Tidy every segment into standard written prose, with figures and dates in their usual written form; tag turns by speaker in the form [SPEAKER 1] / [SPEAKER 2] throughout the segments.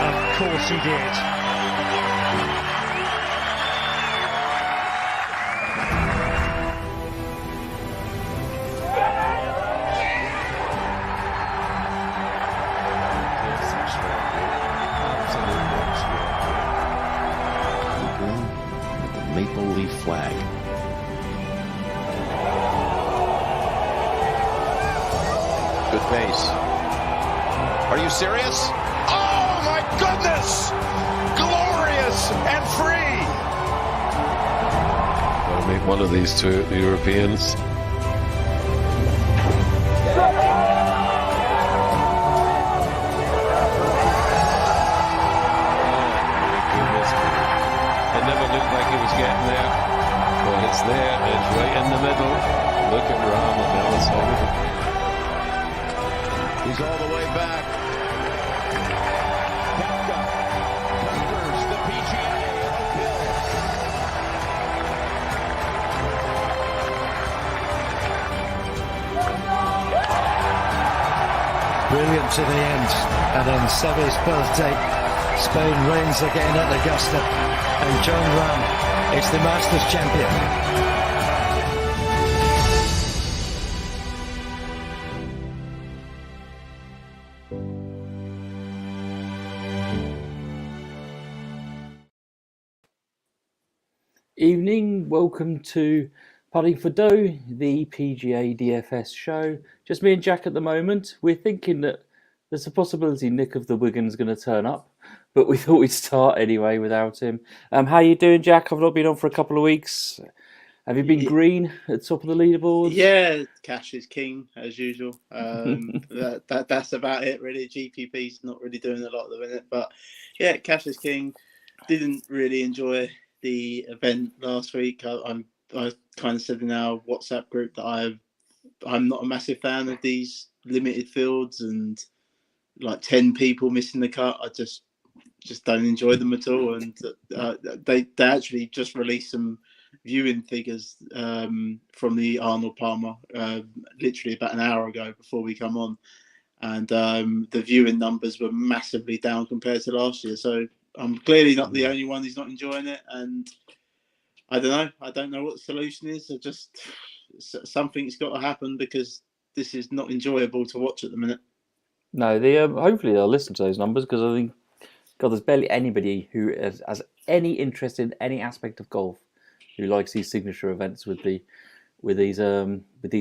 [SPEAKER 1] Of course he did.
[SPEAKER 2] Maple leaf flag. Good pace. Are you serious? Oh my goodness! Glorious and free!
[SPEAKER 3] Gotta meet one of these two Europeans. Getting there, but it's there, it's right in the middle. Look at Ram on the other side of it.
[SPEAKER 2] He's all the way back. Kepka conquers the PGA
[SPEAKER 1] Brilliant to the end. And on Seve's birthday, Spain reigns again at Augusta. And John Ram is the Masters champion.
[SPEAKER 4] Evening, welcome to Putting for Dough, the PGA DFS show. Just me and Jack at the moment. We're thinking that there's a possibility Nick of the Wigan's going to turn up, but we thought we'd start anyway without him. How you doing, Jack? I've not been on for a couple of weeks. Have you been green at the top of the leaderboard?
[SPEAKER 5] Yeah, cash is king as usual. That's about it really. GPP's not really doing a lot at the minute, but yeah, cash is king. Didn't really enjoy the event last week. I kind of said in our WhatsApp group that I'm not a massive fan of these limited fields and like 10 people missing the cut. I just don't enjoy them at all. And they actually just released some viewing figures from the Arnold Palmer literally about an hour ago before we come on, and the viewing numbers were massively down compared to last year. So I'm clearly not the only one who's not enjoying it, and I don't know what the solution is. Something's got to happen because this is not enjoyable to watch at the minute.
[SPEAKER 4] No, hopefully they'll listen to those numbers, because I think, God, there's barely anybody who has any interest in any aspect of golf who likes these signature events with these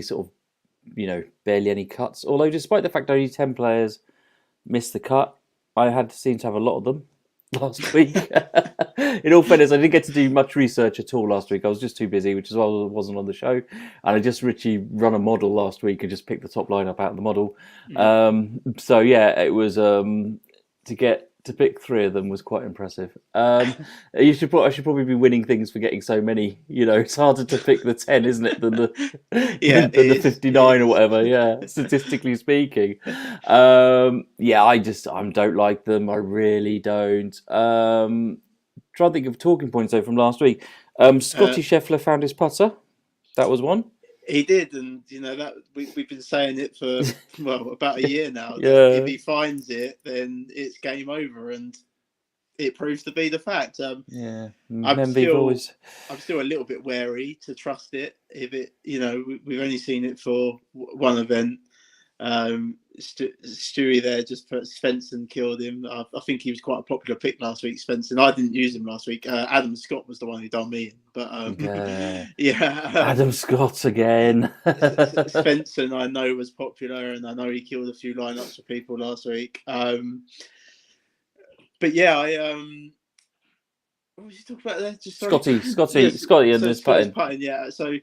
[SPEAKER 4] sort of, barely any cuts. Although, despite the fact only 10 players missed the cut, I seem to have a lot of them last week. In all fairness, I didn't get to do much research at all last week. I was just too busy, which is why I wasn't on the show. And I just literally run a model last week and just picked the top lineup out of the model. So yeah, it was to pick 3 of them was quite impressive. I should probably be winning things for getting so many. It's harder to pick the 10, isn't it, than the 59 or whatever. Yeah, statistically speaking. I don't like them. I really don't. Try to think of talking points though from last week. Scotty Scheffler found his putter. That was one.
[SPEAKER 5] He did, and that we've been saying it for about a year now.
[SPEAKER 4] Yeah.
[SPEAKER 5] If he finds it, then it's game over, and it proves to be the fact. I'm still a little bit wary to trust it. If it, we've only seen it for one event. Stewie there just put Svensson killed him. I think he was quite a popular pick last week, Svensson. I didn't use him last week. Adam Scott was the one who done me in. But
[SPEAKER 4] Adam Scott again.
[SPEAKER 5] Svensson I know was popular, and I know he killed a few lineups for people last week. But yeah, what was you talking about there? Scotty and his putting. Yeah, so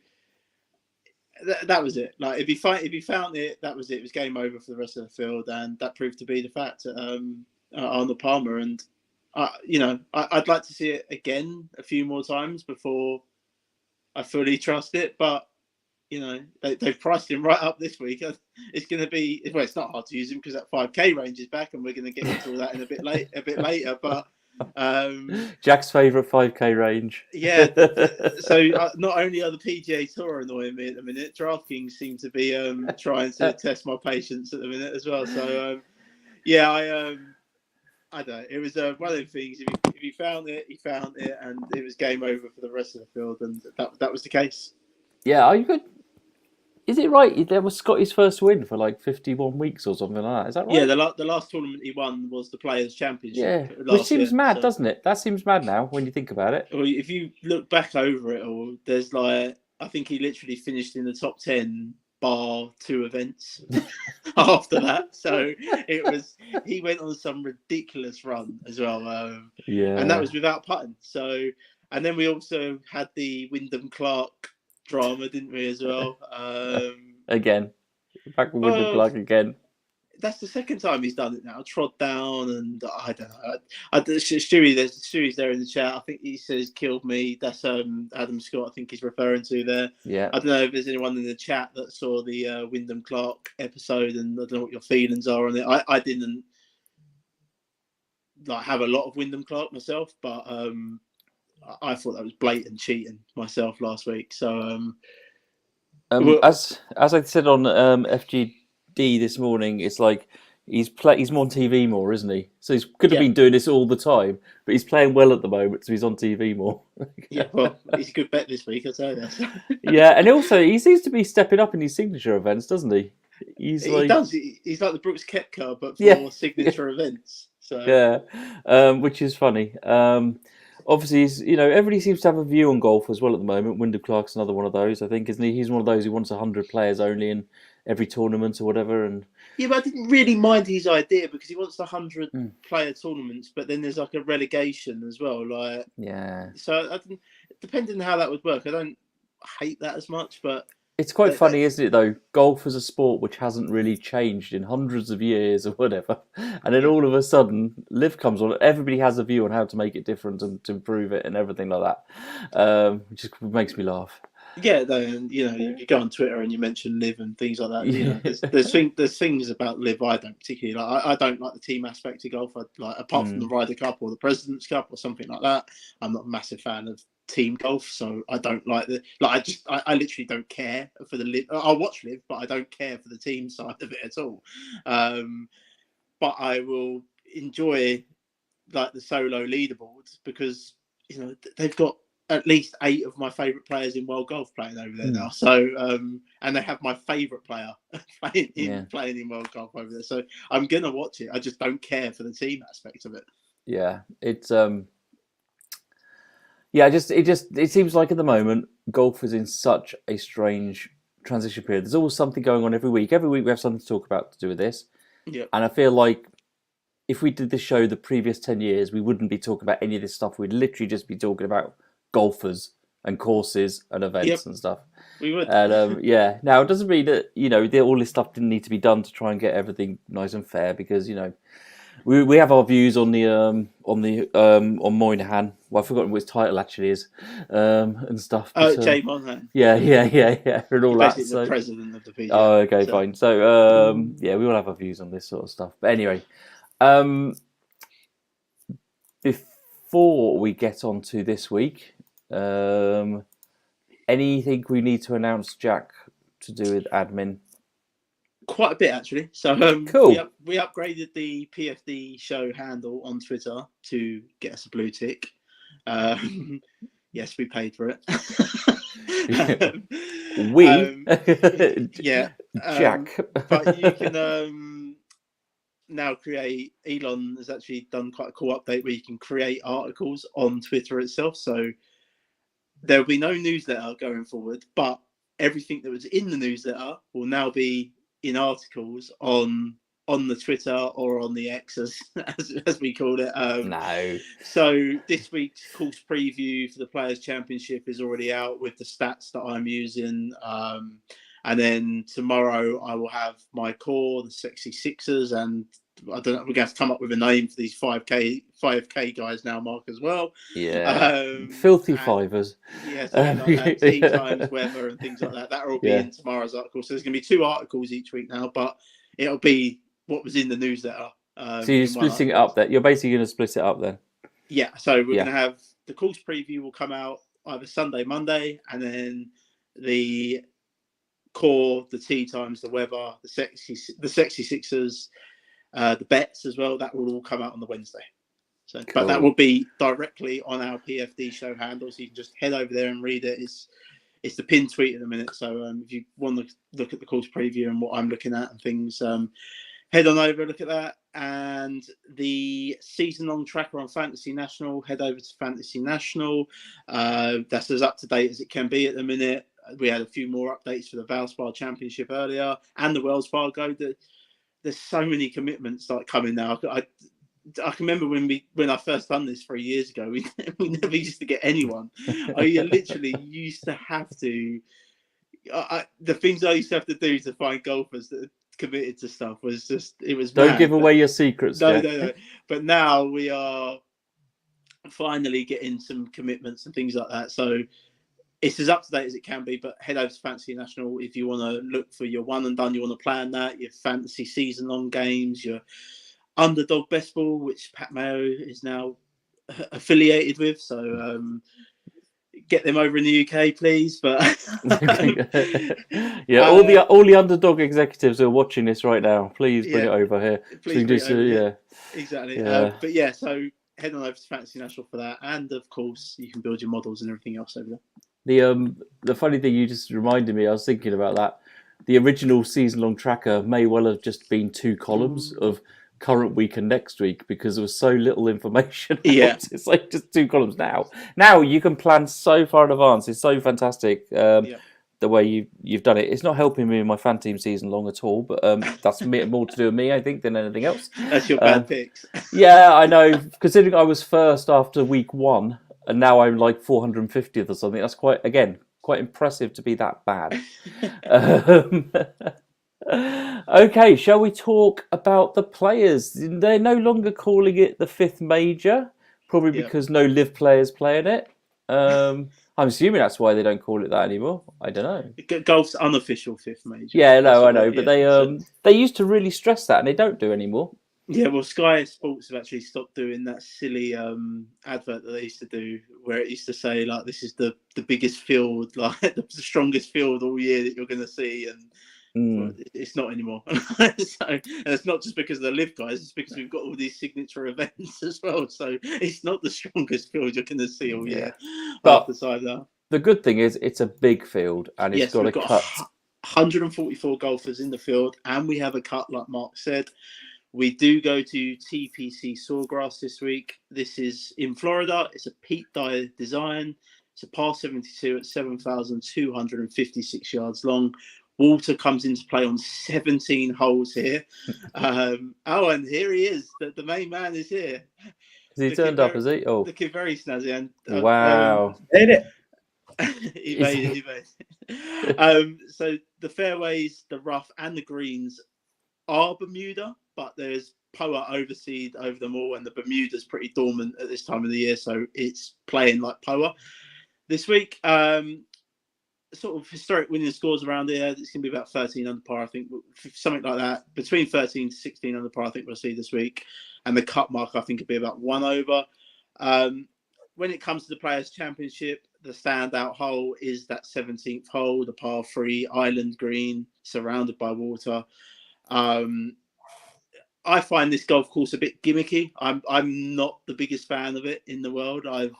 [SPEAKER 5] that was it. Like if he found it, that was it. It was game over for the rest of the field, and that proved to be the fact. Arnold Palmer, and I'd like to see it again a few more times before I fully trust it. But they've priced him right up this week. It's going to be it's not hard to use him because that 5K range is back, and we're going to get into all that in a bit later. But
[SPEAKER 4] Jack's favourite 5K range.
[SPEAKER 5] Yeah. So not only are the PGA Tour annoying me at the minute, DraftKings seem to be trying to test my patience at the minute as well. So I don't know. It was one of the things. If he found it, he found it, and it was game over for the rest of the field, and that was the case.
[SPEAKER 4] Yeah, are you good? Is it right? That was Scotty's first win for like 51 weeks or something like that. Is that right?
[SPEAKER 5] Yeah, the last tournament he won was the Players' Championship
[SPEAKER 4] Yeah, which
[SPEAKER 5] last
[SPEAKER 4] seems
[SPEAKER 5] year.
[SPEAKER 4] mad,
[SPEAKER 5] So,
[SPEAKER 4] doesn't it? That seems mad now when you think about it.
[SPEAKER 5] well, if you look back over it all, there's like I think he literally finished in the top 10 bar 2 events after that. So he went on some ridiculous run as well, and that was without putting. So, and then we also had the Wyndham Clark drama, didn't we, as well?
[SPEAKER 4] Again, back with Wyndham Clark again.
[SPEAKER 5] That's the second time he's done it now. Trod down, and I don't know. Stewie's there in the chat. I think he says killed me. That's Adam Scott. I think he's referring to there.
[SPEAKER 4] Yeah.
[SPEAKER 5] I don't know if there's anyone in the chat that saw the Wyndham Clark episode, and I don't know what your feelings are on it. I didn't like have a lot of Wyndham Clark myself, but I thought that was blatant cheating myself last week. So
[SPEAKER 4] as I said on FGD this morning, it's like he's more on TV more, isn't he? So he could have been doing this all the time, but he's playing well at the moment, so he's on TV more.
[SPEAKER 5] Yeah, well, he's a good bet this week, I'll tell you that.
[SPEAKER 4] Yeah, and also he seems to be stepping up in his signature events, doesn't he?
[SPEAKER 5] He does. He's like the Brooks Koepka, but for signature events. So
[SPEAKER 4] yeah, which is funny. Obviously, everybody seems to have a view on golf as well at the moment. Wyndham Clark's another one of those, I think, isn't he? He's one of those who wants 100 players only in every tournament or whatever. And
[SPEAKER 5] yeah, but I didn't really mind his idea because he wants the 100 player tournaments, but then there's like a relegation as well. Like,
[SPEAKER 4] yeah.
[SPEAKER 5] So depending on how that would work, I don't hate that as much, but
[SPEAKER 4] it's quite funny, isn't it, though? Golf is a sport which hasn't really changed in hundreds of years or whatever. And then all of a sudden, Liv comes on. Everybody has a view on how to make it different and to improve it and everything like that, which just makes me laugh.
[SPEAKER 5] Yeah, and you go on Twitter and you mention Liv and things like that. There's things about Liv I don't particularly like. I don't like the team aspect of golf. Apart from the Ryder Cup or the President's Cup or something like that, I'm not a massive fan of team golf, so I don't like I literally don't care for the Liv. I'll watch Liv, but I don't care for the team side of it at all. But I will enjoy like the solo leaderboards because they've got at least 8 of my favourite players in world golf playing over there now. So and they have my favourite player playing in world golf over there. So I'm gonna watch it. I just don't care for the team aspect of it.
[SPEAKER 4] Yeah, it's it seems like at the moment golf is in such a strange transition period. There's always something going on every week. Every week we have something to talk about to do with this.
[SPEAKER 5] Yeah.
[SPEAKER 4] And I feel like if we did this show the previous 10 years, we wouldn't be talking about any of this stuff. We'd literally just be talking about golfers and courses and events and stuff.
[SPEAKER 5] We would.
[SPEAKER 4] And now it doesn't mean that all this stuff didn't need to be done to try and get everything nice and fair because we have our views on on Moynihan. Well, I've forgotten what his title actually is, and stuff.
[SPEAKER 5] But, Jay Monahan.
[SPEAKER 4] Yeah, and all that.
[SPEAKER 5] So, the president of the PGA.
[SPEAKER 4] Oh, okay, fine. So, we all have our views on this sort of stuff. But anyway, before we get on to this week, anything we need to announce, Jack, to do with admin?
[SPEAKER 5] Quite a bit actually. So
[SPEAKER 4] cool.
[SPEAKER 5] We upgraded the PFD show handle on Twitter to get us a blue tick. Yes, we paid for it.
[SPEAKER 4] Jack.
[SPEAKER 5] But you can now create. Elon has actually done quite a cool update where you can create articles on Twitter itself. So there'll be no newsletter going forward, but everything that was in the newsletter will now be in articles on the Twitter or on the X as we call it.
[SPEAKER 4] No.
[SPEAKER 5] So this week's course preview for the Players' Championship is already out with the stats that I'm using. And then tomorrow I will have my core, the Sexy Sixers, and I don't know, we're going to have to come up with a name for these 5K guys now, Mark, as well.
[SPEAKER 4] Yeah. Filthy fivers.
[SPEAKER 5] Yeah, something like that. Tea times, weather, and things like that. That will be in tomorrow's article. So there's going to be 2 articles each week now, but it'll be what was in the newsletter.
[SPEAKER 4] So you're splitting it up there. You're basically going to split it up then.
[SPEAKER 5] Yeah. So we're going to have the course preview will come out either Sunday, Monday, and then the core, the tea times, the weather, the sexy Sixers, the bets as well. That will all come out on the Wednesday. So,
[SPEAKER 4] Cool.
[SPEAKER 5] but that will be directly on our PFD show handle, so you can just head over there and read it. It's the pinned tweet at the minute. So if you want to look at the course preview and what I'm looking at and things, head on over, look at that. And the season-long tracker on Fantasy National, head over to Fantasy National. That's as up to date as it can be at the minute. We had a few more updates for the Valspar Championship earlier and the Wells Fargo. There's so many commitments like coming now. I can remember when I first done this 3 years ago, we never used to get anyone. I literally used to have to. The things I used to have to do to find golfers that committed to stuff was just, it was
[SPEAKER 4] Don't
[SPEAKER 5] mad.
[SPEAKER 4] give away your secrets.
[SPEAKER 5] No. But now we are finally getting some commitments and things like that. So it's as up to date as it can be. But head over to Fantasy National if you want to look for your one and done. You want to plan that, your fantasy season long games, your underdog best ball, which Pat Mayo is now affiliated with. So get them over in the UK, please. But
[SPEAKER 4] yeah, all the underdog executives who are watching this right now, please bring it over here.
[SPEAKER 5] Please bring it over here.
[SPEAKER 4] Yeah,
[SPEAKER 5] exactly.
[SPEAKER 4] Yeah.
[SPEAKER 5] But yeah, so head on over to Fantasy National for that, and of course you can build your models and everything else over there.
[SPEAKER 4] The funny thing, you just reminded me, I was thinking about that. The original season-long tracker may well have just been 2 columns of current week and next week, because there was so little information.
[SPEAKER 5] Yeah.
[SPEAKER 4] It's like just 2 columns now. Now you can plan so far in advance. It's so fantastic the way you've done it. It's not helping me in my fan team season long at all, but that's more to do with me, I think, than anything else.
[SPEAKER 5] That's your bad picks.
[SPEAKER 4] Yeah, I know. Considering I was first after week 1, and now I'm like 450th or something, that's quite impressive to be that bad. Okay, shall we talk about the players? They're no longer calling it the 5th major, probably because no live players play in it. I'm assuming that's why they don't call it that anymore. I don't know.
[SPEAKER 5] Golf's unofficial 5th major.
[SPEAKER 4] Yeah, no, I know, but they used to really stress that, and they don't do anymore.
[SPEAKER 5] Yeah, well, Sky Sports have actually stopped doing that silly advert that they used to do, where it used to say like, "This is the biggest field, like the strongest field all year that you're going to see," and well, it's not anymore. And it's not just because of the live guys; it's because we've got all these signature events as well. So it's not the strongest field you're going to see all year.
[SPEAKER 4] But
[SPEAKER 5] the
[SPEAKER 4] good thing is it's a big field, and it's got a cut.
[SPEAKER 5] 144 golfers in the field, and we have a cut, like Mark said. We do go to TPC Sawgrass this week. This is in Florida. It's a Pete Dye design. It's a par 72 at 7,256 yards long. Water comes into play on 17 holes here. And here he is. The main man is here.
[SPEAKER 4] Has he turned up, has he? Oh,
[SPEAKER 5] looking very snazzy. And,
[SPEAKER 4] wow.
[SPEAKER 5] Made it. He made it. So the fairways, the rough, and the greens are Bermuda, but there's POA overseed over them all, and the Bermuda's pretty dormant at this time of the year, so it's playing like POA this week. Sort of historic winning scores around here. It's going to be about 13 under par, I think, something like that. Between 13 to 16 under par, I think we'll see this week. And the cut mark, I think, will be about 1 over. When it comes to the Players' Championship, the standout hole is that 17th hole, the par 3 island green, surrounded by water. I find this golf course a bit gimmicky. I'm not the biggest fan of it in the world. I've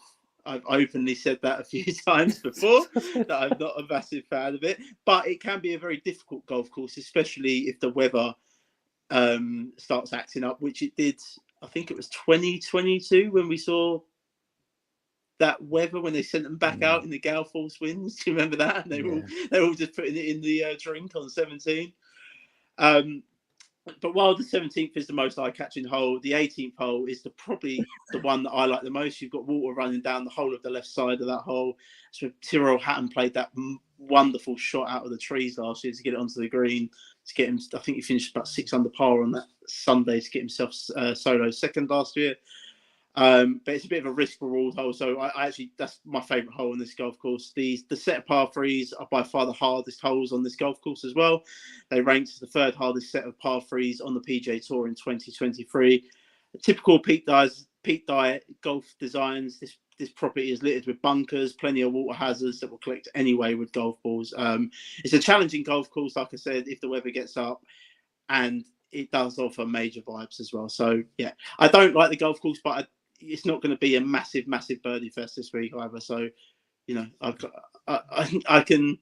[SPEAKER 5] openly said that a few times before, that I'm not a massive fan of it. But it can be a very difficult golf course, especially if the weather starts acting up, which it did. I think it was 2022 when we saw that weather, when they sent them back out in the gale force winds. Do you remember that? And they were all just putting it in the drink on 17. But while the 17th is the most eye-catching hole, the 18th hole is probably the one that I like the most. You've got water running down the whole of the left side of that hole. So Tyrrell Hatton played that wonderful shot out of the trees last year to get it onto the green. To get him, I think he finished about 6 under par on that Sunday to get himself solo second last year. But it's a bit of a risk reward hole, so I actually, that's my favourite hole on this golf course. The set of par 3s are by far the hardest holes on this golf course as well. They ranked as the 3rd hardest set of par 3s on the PGA Tour in 2023. Typical Pete Dye golf designs. This property is littered with bunkers, plenty of water hazards that will collect anyway with golf balls. It's a challenging golf course, like I said, if the weather gets up. And it does offer major vibes as well. So yeah, I don't like the golf course, but it's not going to be a massive birdie fest this week either. So I can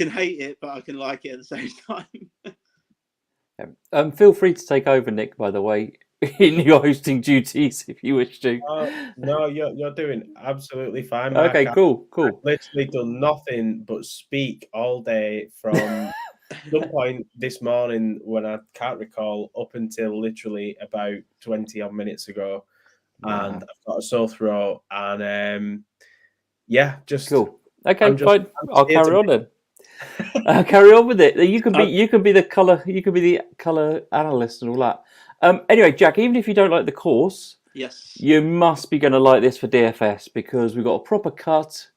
[SPEAKER 5] hate it, but I can like it at the same time.
[SPEAKER 4] Feel free to take over, Nick, by the way, in your hosting duties if you wish to.
[SPEAKER 6] No, you're doing absolutely fine, Mark.
[SPEAKER 4] Okay, cool.
[SPEAKER 6] I've literally done nothing but speak all day from some point this morning when I can't recall up until literally about 20 odd minutes ago. And I've got a sore throat and just
[SPEAKER 4] cool. Okay, fine. I'll carry on then. Carry on with it. You can be the colour analyst and all that. Anyway, Jack, even if you don't like the course,
[SPEAKER 5] yes,
[SPEAKER 4] you must be going to like this for DFS because we've got a proper cut.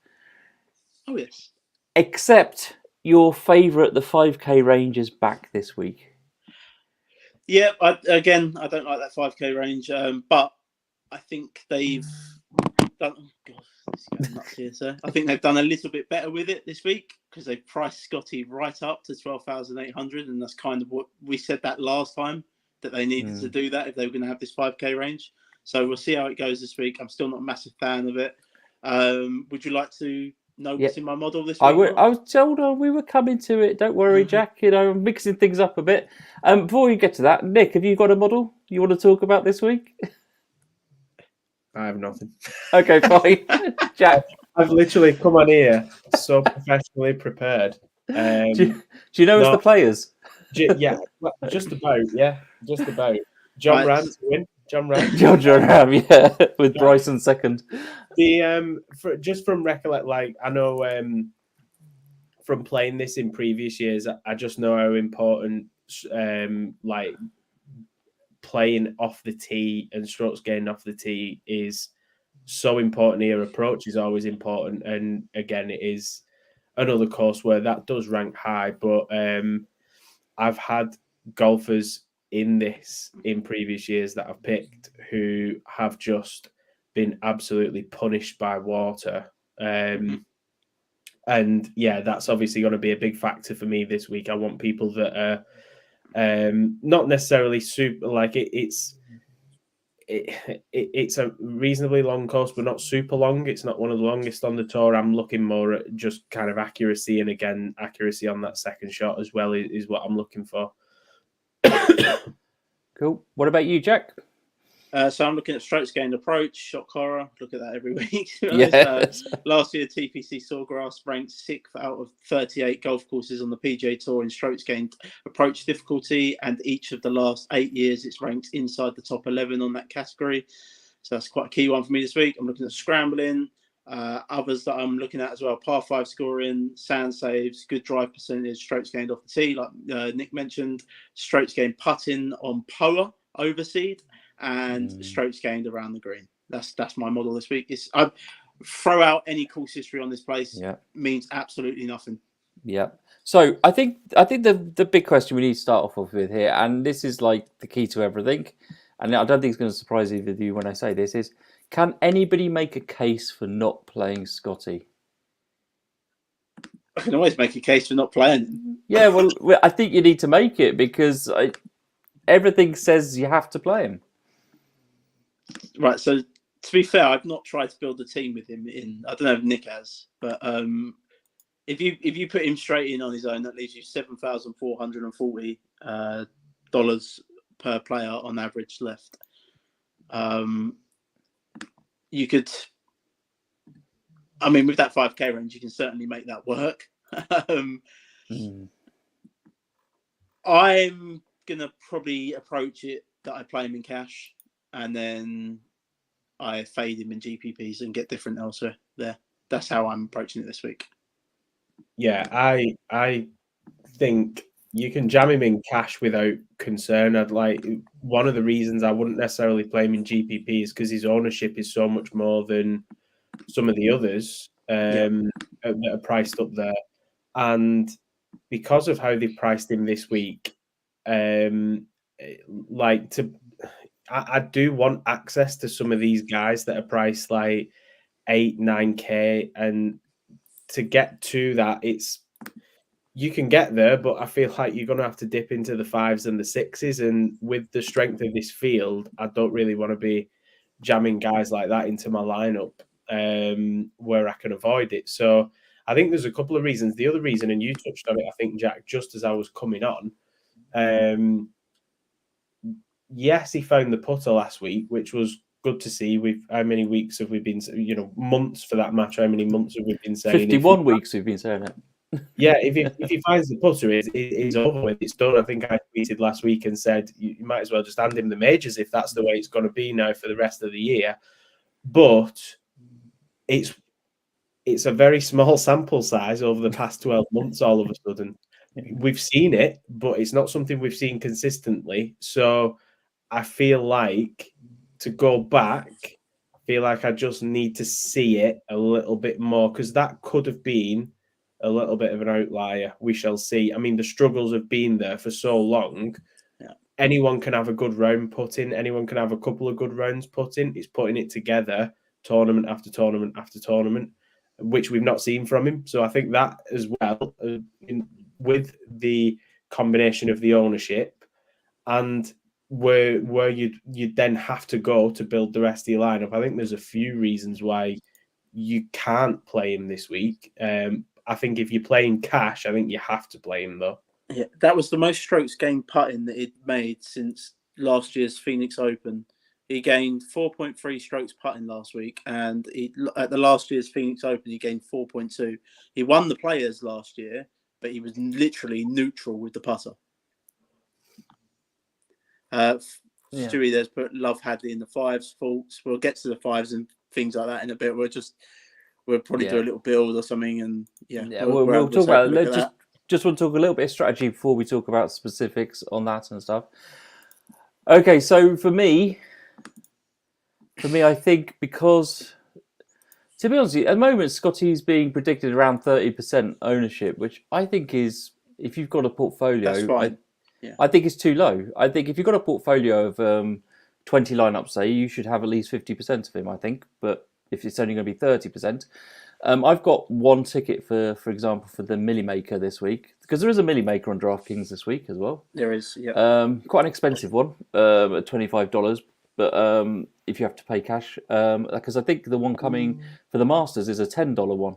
[SPEAKER 5] Oh yes.
[SPEAKER 4] Except your favourite, the 5K range, is back this week.
[SPEAKER 5] Yeah, I don't like that 5K range, but I think they've done. Oh God, this is going nuts here, sir. I think they've done a little bit better with it this week because they've priced Scotty right up to 12,800, and that's kind of what we said that last time that they needed to do that if they were going to have this 5K range. So we'll see how it goes this week. I'm still not a massive fan of it. Would you like to know what's in my model this week?
[SPEAKER 4] I was told we were coming to it. Don't worry, Jack. I'm mixing things up a bit. Before we get to that, Nick, have you got a model you want to talk about this week?
[SPEAKER 6] I have nothing.
[SPEAKER 4] Okay, fine. Jack,
[SPEAKER 6] I've literally come on here so professionally prepared.
[SPEAKER 4] Do you know it's the players?
[SPEAKER 6] Yeah, just about. Yeah, just about. John Ram to win. John Ram.
[SPEAKER 4] John Ram, yeah, with Bryson second.
[SPEAKER 6] Just from recollect, like I know from playing this in previous years, I just know how important like playing off the tee and strokes gained off the tee is so important here. Approach is always important, and again, it is another course where that does rank high. But I've had golfers in previous years that I've picked who have just been absolutely punished by water. And yeah, that's obviously going to be a big factor for me this week. I want people that are not necessarily super like it's a reasonably long course, but not super long. It's not one of the longest on the tour. I'm looking more at just kind of accuracy, and again, accuracy on that second shot as well is what I'm looking for.
[SPEAKER 4] Cool. What about you, Jack?
[SPEAKER 5] So I'm looking at strokes gained approach, shot caller. Look at that every week.
[SPEAKER 4] Yes.
[SPEAKER 5] Last year, TPC Sawgrass ranked 6th out of 38 golf courses on the PGA Tour in strokes gained approach difficulty, and each of the last 8 years, it's ranked inside the top 11 on that category. So that's quite a key one for me this week. I'm looking at scrambling. Others that I'm looking at as well: par 5 scoring, sand saves, good drive percentage, strokes gained off the tee, like Nick mentioned, strokes gained putting on POA overseed, and strokes gained around the green. That's my model this week. I throw out any course history on this place means absolutely nothing.
[SPEAKER 4] Yeah. So I think the big question we need to start off with here, and this is like the key to everything, and I don't think it's going to surprise either of you when I say this, is can anybody make a case for not playing Scotty?
[SPEAKER 5] I can always make a case for not playing.
[SPEAKER 4] Yeah, well, I think you need to make it because everything says you have to play him.
[SPEAKER 5] Right, so to be fair, I've not tried to build a team with him in. I don't know if Nick has, but if you put him straight in on his own, that leaves you $7,440 per player on average left. You could, I mean, with that 5K range, you can certainly make that work. I'm gonna probably approach it that I play him in cash, and then I fade him in GPPs and get different elsewhere there. That's how I'm approaching it this week.
[SPEAKER 6] Yeah, I think you can jam him in cash without concern. One of the reasons I wouldn't necessarily play him in GPP is because his ownership is so much more than some of the others that are priced up there. And because of how they've priced him this week, I do want access to some of these guys that are priced like 8-9K, and to get to that, you can get there, but I feel like you're going to have to dip into the 5s and the 6s. And with the strength of this field, I don't really want to be jamming guys like that into my lineup where I can avoid it. So I think there's a couple of reasons. The other reason, and you touched on it, I think, Jack, just as I was coming on, yes, he found the putter last week, which was good to see. How many weeks have we been, months for that match? How many months have we been saying?
[SPEAKER 4] 51 weeks we've been saying it.
[SPEAKER 6] Yeah, if he finds the putter, it's over with. It's done. I think I tweeted last week and said you might as well just hand him the majors if that's the way it's going to be now for the rest of the year. But it's a very small sample size over the past 12 months. All of a sudden, we've seen it, but it's not something we've seen consistently. So I feel like to go back, I feel like I just need to see it a little bit more, because that could have been a little bit of an outlier. We shall see. I mean, the struggles have been there for so long.
[SPEAKER 5] Yeah.
[SPEAKER 6] Anyone can have a good round put in. Anyone can have a couple of good rounds put in. It's putting it together tournament after tournament after tournament, which we've not seen from him. So I think that as well, with the combination of the ownership and where you'd then have to go to build the rest of your lineup, I think there's a few reasons why you can't play him this week. I think if you're playing cash, I think you have to play him, though.
[SPEAKER 5] Yeah, that was the most strokes gained putting that he'd made since last year's Phoenix Open. He gained 4.3 strokes putting last week, and at the last year's Phoenix Open, he gained 4.2. He won the Players last year, but he was literally neutral with the putter. Stewie there's put Love Hadley in the 5s. Faults. We'll get to the 5s and things like that in a bit. We'll probably do a little build or something, and
[SPEAKER 4] we'll talk about it. Just want to talk a little bit of strategy before we talk about specifics on that and stuff. Okay, so for me, I think, because, to be honest, at the moment Scotty's being predicted around 30% ownership, which I think is, if you've got a portfolio,
[SPEAKER 5] that's fine.
[SPEAKER 4] I think it's too low. I think if you've got a portfolio of 20 lineups, say, you should have at least 50% of him, I think. But if it's only going to be 30%, I've got one ticket for example, for the Millie Maker this week, because there is a Millie Maker on DraftKings this week as well.
[SPEAKER 5] There is, yeah.
[SPEAKER 4] Quite an expensive one, at $25. But if you have to pay cash, because I think the one coming for the Masters is a $10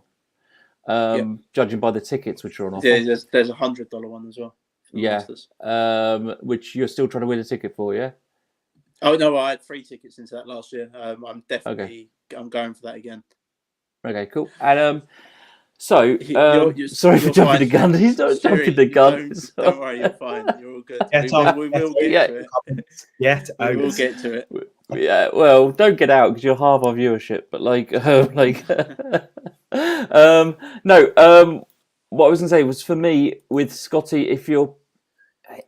[SPEAKER 4] one, judging by the tickets which are on offer.
[SPEAKER 5] Yeah, there's a $100 one as well.
[SPEAKER 4] Yeah, which you're still trying to win a ticket for, yeah?
[SPEAKER 5] Oh no, I had 3 tickets into that last year. I'm definitely I'm going for that again.
[SPEAKER 4] Okay, cool. And sorry for jumping the gun. He's not jumping the gun.
[SPEAKER 5] Don't worry, you're fine. You're all good. We will get to it. We will get to it.
[SPEAKER 4] Yeah, well, don't get out because you're half our viewership. But no. What I was going to say was, for me, with Scotty,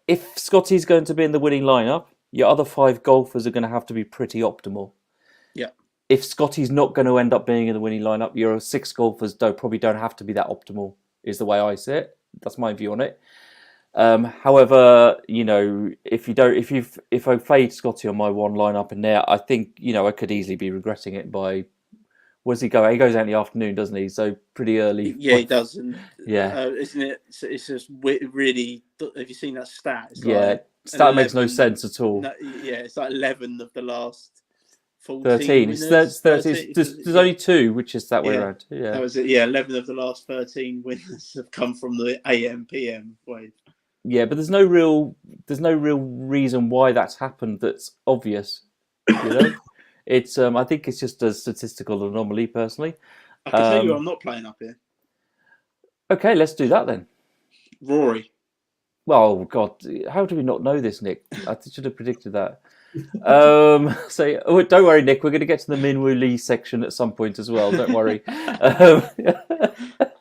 [SPEAKER 4] if Scotty's going to be in the winning lineup, your other 5 golfers are going to have to be pretty optimal.
[SPEAKER 5] Yeah.
[SPEAKER 4] If Scotty's not going to end up being in the winning lineup, your 6 golfers probably don't have to be that optimal, is the way I see it. That's my view on it. However, if I fade Scotty on my one lineup in there, I think, I could easily be regretting it by, where's he go? He goes out in the afternoon, doesn't he? So pretty early.
[SPEAKER 5] Yeah, he does. And,
[SPEAKER 4] yeah.
[SPEAKER 5] Isn't it? It's just really, have you seen that stat? It's
[SPEAKER 4] stat makes no sense at all.
[SPEAKER 5] No, yeah, it's like 11 of the last 14
[SPEAKER 4] 13.
[SPEAKER 5] winners.
[SPEAKER 4] It's 13. There's only 2, which is that way around. Yeah,
[SPEAKER 5] that was it. Yeah, 11 of the last 13 winners have come from the AM PM wave.
[SPEAKER 4] Yeah, but there's no real reason why that's happened. That's obvious. It's I think it's just a statistical anomaly, personally.
[SPEAKER 5] I can tell you, I'm not playing up here.
[SPEAKER 4] Okay, let's do that then.
[SPEAKER 5] Rory.
[SPEAKER 4] Well, God, how do we not know this, Nick? I should have predicted that. Don't worry, Nick. We're going to get to the Min Woo Lee section at some point as well. Don't worry,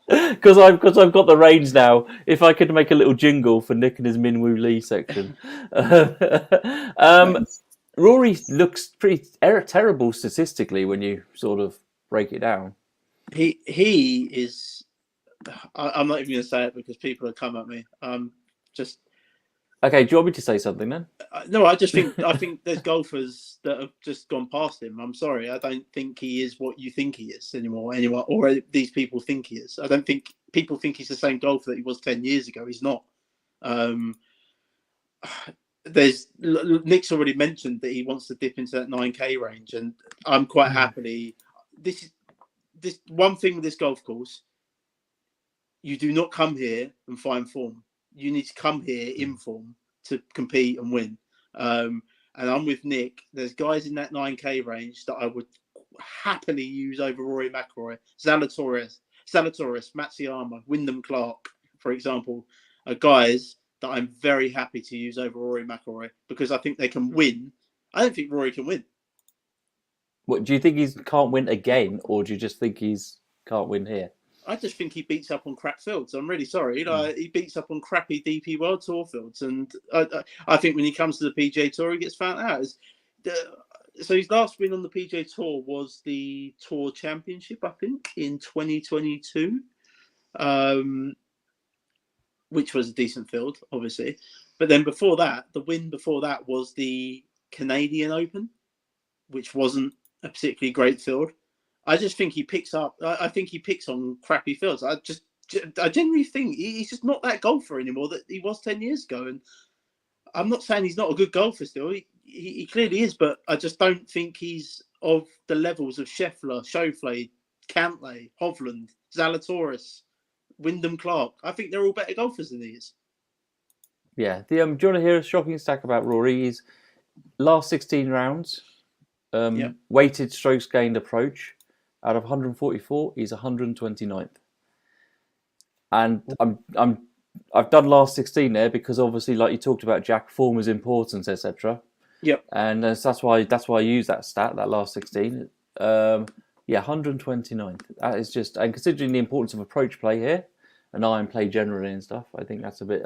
[SPEAKER 4] because I've got the reins now. If I could make a little jingle for Nick and his Min Woo Lee section. Rory looks pretty terrible statistically when you sort of break it down.
[SPEAKER 5] He is. I'm not even going to say it because people will come at me. Just.
[SPEAKER 4] Okay, do you want me to say something then?
[SPEAKER 5] No, I think there's golfers that have just gone past him. I'm sorry, I don't think he is what you think he is anymore, or these people think he is. I don't think people think he's the same golfer that he was 10 years ago. He's not. Nick's already mentioned that he wants to dip into that 9K range, and I'm quite happily. This one thing with this golf course. You do not come here and find form. You need to come here in form to compete and win. And I'm with Nick. There's guys in that 9K range that I would happily use over Rory McIlroy, Zalatoris, Matsuyama, Wyndham Clark, for example, are guys that I'm very happy to use over Rory McIlroy because I think they can win. I don't think Rory can win.
[SPEAKER 4] What do you think? He can't win again, or do you just think he's can't win here?
[SPEAKER 5] I just think he beats up on crap fields. I'm really sorry. He beats up on crappy DP World Tour fields. And I think when he comes to the PGA Tour, he gets found out. So his last win on the PGA Tour was the Tour Championship, I think, in 2022, which was a decent field, obviously. But then before that, the win before that was the Canadian Open, which wasn't a particularly great field. I just think he picks up. I think he picks on crappy fields. I genuinely think he's just not that golfer anymore that he was 10 years ago. And I'm not saying he's not a good golfer still. He clearly is, but I just don't think he's of the levels of Scheffler, Schauffele, Cantlay, Hovland, Zalatoris, Wyndham Clark. I think they're all better golfers than he is.
[SPEAKER 4] Yeah. Do you want to hear a shocking stat about Rory? His last 16 rounds, weighted strokes gained approach. Out of 144, he's 129th. And I've done last 16 there because obviously, like you talked about, Jack, form is important, etc.
[SPEAKER 5] Yep.
[SPEAKER 4] And that's why I use that stat, that last 16. 129th. That is just, and considering the importance of approach play here and iron play generally and stuff, I think that's a bit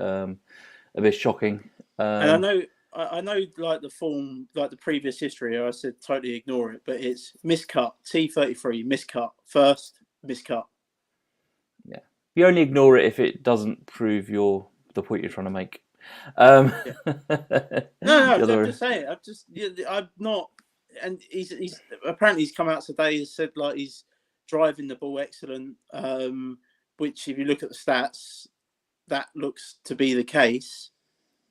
[SPEAKER 4] shocking.
[SPEAKER 5] And I know, like the form, like the previous history, I said totally ignore it, but it's miscut, T33, miscut, first, miscut.
[SPEAKER 4] Yeah. You only ignore it if it doesn't prove the point you're trying to make. No,
[SPEAKER 5] I'm just saying. I'm not, and he's apparently he's come out today and said like he's driving the ball excellent, which if you look at the stats, that looks to be the case.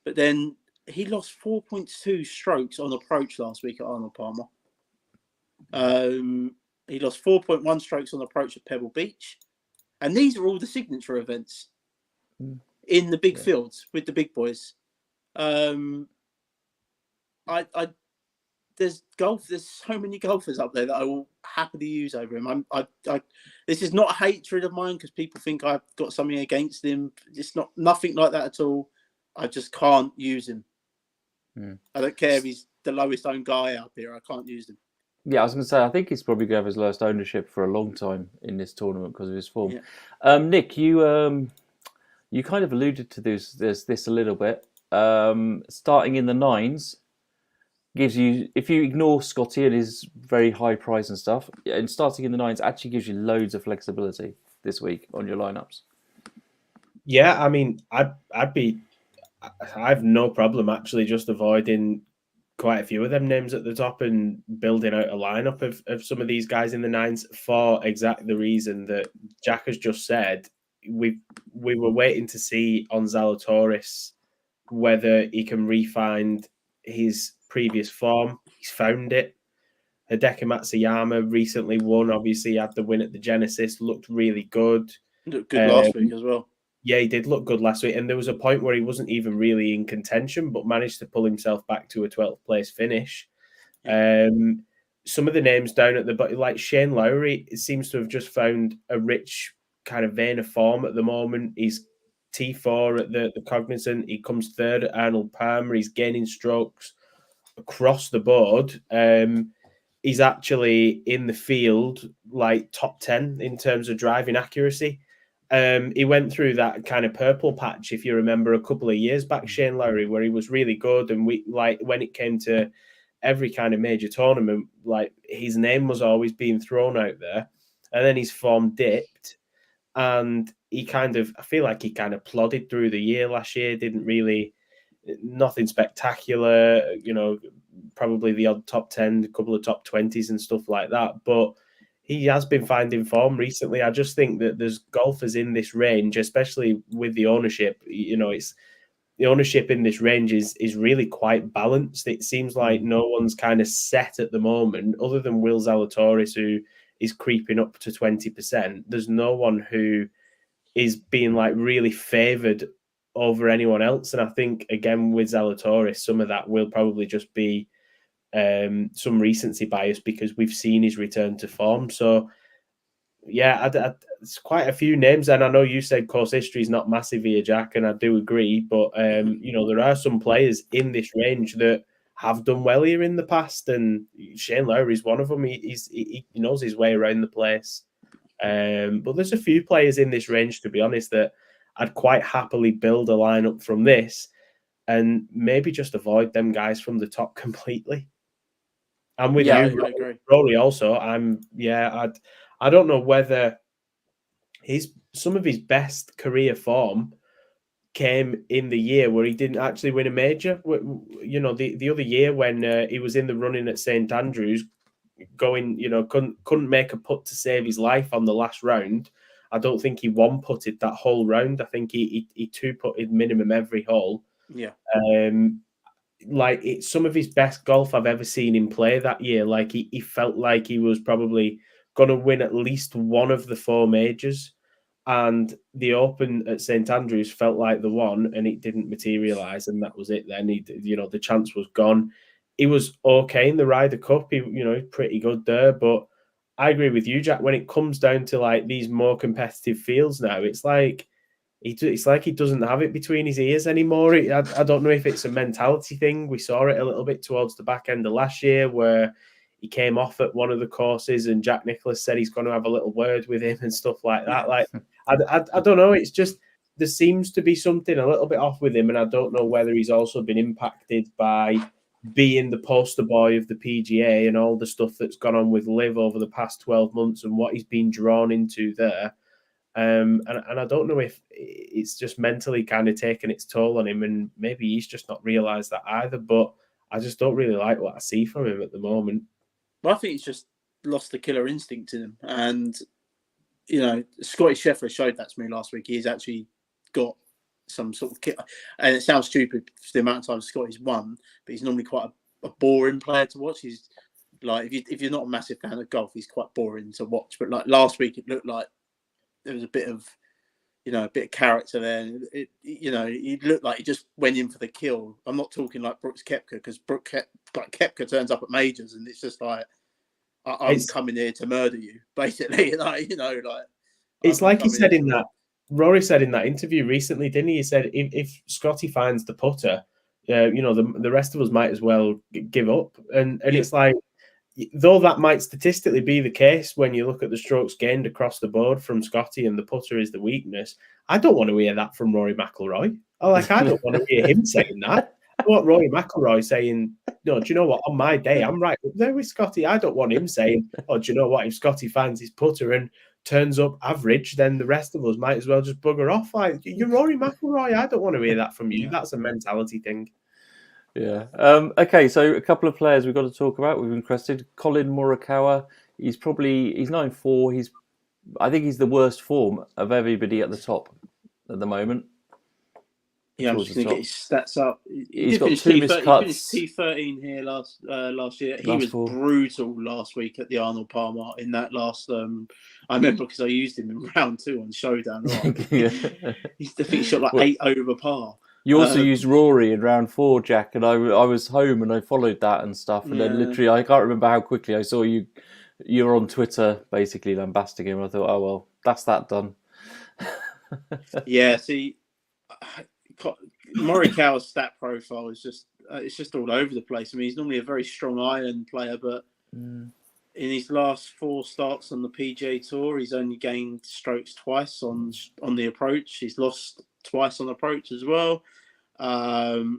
[SPEAKER 5] But then he lost 4.2 strokes on approach last week at Arnold Palmer. He lost 4.1 strokes on approach at Pebble Beach. And these are all the signature events in the big fields with the big boys. There's so many golfers up there that I will happily use over him. This is not a hatred of mine because people think I've got something against him. It's nothing like that at all. I just can't use him. I don't care if he's the lowest owned guy out there. I can't use him. Yeah,
[SPEAKER 4] I was going to say, I think he's probably going to have his lowest ownership for a long time in this tournament because of his form. Yeah. Nick, you kind of alluded to this a little bit. Starting in the nines gives you, if you ignore Scotty and his very high price and stuff, and starting in the nines actually gives you loads of flexibility this week on your lineups.
[SPEAKER 6] Yeah, I mean, I have no problem actually just avoiding quite a few of them names at the top and building out a lineup of some of these guys in the nines for exactly the reason that Jack has just said. We were waiting to see on Zalatoris whether he can re-find his previous form. He's found it. Hideki Matsuyama recently won. Obviously, he had the win at the Genesis. Looked really good.
[SPEAKER 5] Looked good last week as well.
[SPEAKER 6] Yeah, he did look good last week. And there was a point where he wasn't even really in contention, but managed to pull himself back to a 12th place finish. Some of the names down at the bottom, like Shane Lowry, it seems to have just found a rich kind of vein of form at the moment. He's T4 at the Cognizant. He comes third at Arnold Palmer. He's gaining strokes across the board. He's actually in the field, like top 10 in terms of driving accuracy. He went through that kind of purple patch, if you remember, a couple of years back, Shane Lowry, where he was really good. And we like when it came to every kind of major tournament, like his name was always being thrown out there. And then his form dipped. And I feel like he kind of plodded through the year last year, didn't really, nothing spectacular, probably the odd top 10, a couple of top 20s and stuff like that. But he has been finding form recently. I just think that there's golfers in this range, especially with the ownership. It's the ownership in this range is really quite balanced. It seems like no one's kind of set at the moment, other than Will Zalatoris, who is creeping up to 20%. There's no one who is being like really favoured over anyone else. And I think, again, with Zalatoris, some of that will probably just be some recency bias because we've seen his return to form. So, yeah, it's quite a few names. And I know you said course history is not massive here, Jack, and I do agree. But, there are some players in this range that have done well here in the past. And Shane Lowry is one of them. He knows his way around the place. But there's a few players in this range, to be honest, that I'd quite happily build a lineup from this and maybe just avoid them guys from the top completely. I'm with you,
[SPEAKER 5] I agree.
[SPEAKER 6] Rory. Also, I don't know whether some of his best career form came in the year where he didn't actually win a major. The other year when he was in the running at St Andrews, couldn't make a putt to save his life on the last round. I don't think he one putted that whole round. I think he two putted minimum every hole.
[SPEAKER 5] Yeah.
[SPEAKER 6] It's some of his best golf I've ever seen him play that year. Like he felt like he was probably going to win at least one of the four majors, and the Open at St Andrews felt like the one, and it didn't materialise, and that was it. Then the chance was gone. He was okay in the Ryder Cup. He pretty good there, but I agree with you, Jack. When it comes down to like these more competitive fields now, it's like he doesn't have it between his ears anymore. I don't know if it's a mentality thing. We saw it a little bit towards the back end of last year where he came off at one of the courses and Jack Nicklaus said he's going to have a little word with him and stuff like that. Like, I don't know. It's just there seems to be something a little bit off with him, and I don't know whether he's also been impacted by being the poster boy of the PGA and all the stuff that's gone on with Liv over the past 12 months and what he's been drawn into there. And I don't know if it's just mentally kind of taken its toll on him, and maybe he's just not realised that either. But I just don't really like what I see from him at the moment.
[SPEAKER 5] Well, I think he's just lost the killer instinct in him. And, Scotty Scheffler showed that to me last week. He's actually got some sort of killer. And it sounds stupid for the amount of times Scotty's won, but he's normally quite a boring player to watch. He's like, if you're not a massive fan of golf, he's quite boring to watch. But like last week, it looked like there was a bit of character there. He looked like he just went in for the kill. I'm not talking like Brooks Koepka, because Koepka turns up at majors and it's just like, I'm coming here to murder you, basically.
[SPEAKER 6] It's like he said in that. Rory said in that interview recently, didn't he? He said if Scotty finds the putter, the rest of us might as well give up. And it's like, though that might statistically be the case when you look at the strokes gained across the board from Scotty and the putter is the weakness, I don't want to hear that from Rory McIlroy. I don't want to hear him saying that. I want Rory McIlroy saying, no, do you know what? On my day, I'm right up there with Scotty. I don't want him saying, oh, do you know what? If Scotty finds his putter and turns up average, then the rest of us might as well just bugger off. Like, you're Rory McIlroy. I don't want to hear that from you. That's a mentality thing.
[SPEAKER 4] Yeah. Okay, so a couple of players we've got to talk about. We've been crested. Colin Morikawa. He's 9-4. I think he's the worst form of everybody at the top at the moment.
[SPEAKER 5] Yeah, I'm just going to get his stats up.
[SPEAKER 4] He's got two missed cuts.
[SPEAKER 5] He finished T13 here last year. He was brutal last week at the Arnold Palmer in that last. I remember because I used him in round 2 on Showdown. Right?
[SPEAKER 4] Yeah.
[SPEAKER 5] I think he shot like 8 over par.
[SPEAKER 4] You also used Rory in round 4, Jack, and I was home and I followed that and stuff. And then literally, I can't remember how quickly I saw you were on Twitter basically lambasting him. I thought, oh, well, that's that done.
[SPEAKER 5] Yeah, see, Morikawa's stat profile is just all over the place. I mean, he's normally a very strong iron player, but in his last 4 starts on the PGA Tour, he's only gained strokes twice on the approach. He's lost twice on approach as well.